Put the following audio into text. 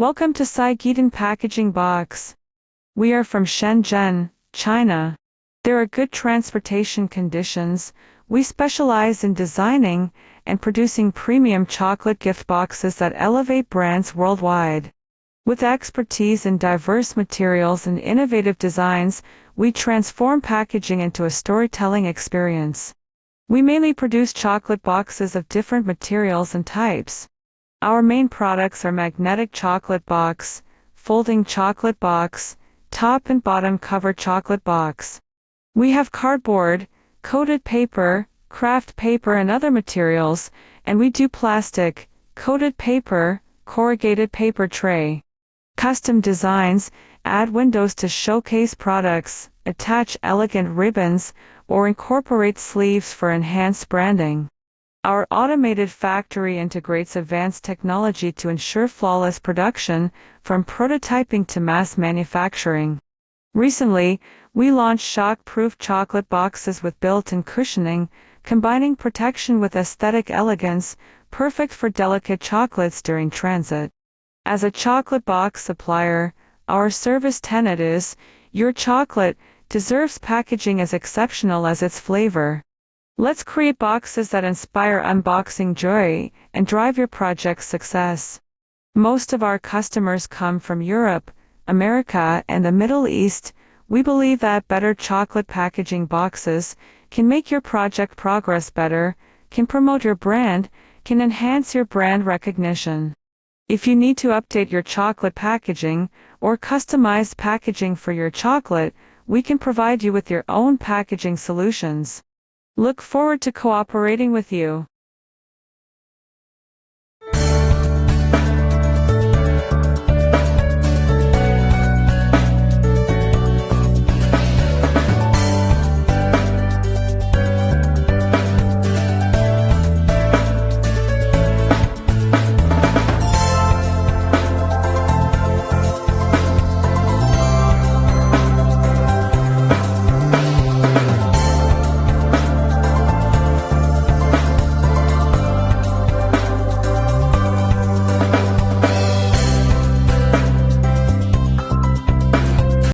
Welcome to Saigetan Packaging Box. We are from Shenzhen, China. There are good transportation conditions. We specialize in designing and producing premium chocolate gift boxes that elevate brands worldwide. With expertise in diverse materials and innovative designs, we transform packaging into a storytelling experience. We mainly produce chocolate boxes of different materials and types. Our main products are magnetic chocolate box, folding chocolate box, top and bottom cover chocolate box. We have cardboard, coated paper, craft paper and other materials, and we do plastic, coated paper, corrugated paper tray. Custom designs, add windows to showcase products, attach elegant ribbons, or incorporate sleeves for enhanced branding. Our automated factory integrates advanced technology to ensure flawless production, from prototyping to mass manufacturing. Recently, we launched shock-proof chocolate boxes with built-in cushioning, combining protection with aesthetic elegance, perfect for delicate chocolates during transit. As a chocolate box supplier, our service tenet is, your chocolate deserves packaging as exceptional as its flavor. Let's create boxes that inspire unboxing joy and drive your project's success. Most of our customers come from Europe, America, and the Middle East. We believe that better chocolate packaging boxes can make your project progress better, can promote your brand, can enhance your brand recognition. If you need to update your chocolate packaging or customized packaging for your chocolate, we can provide you with your own packaging solutions. Look forward to cooperating with you.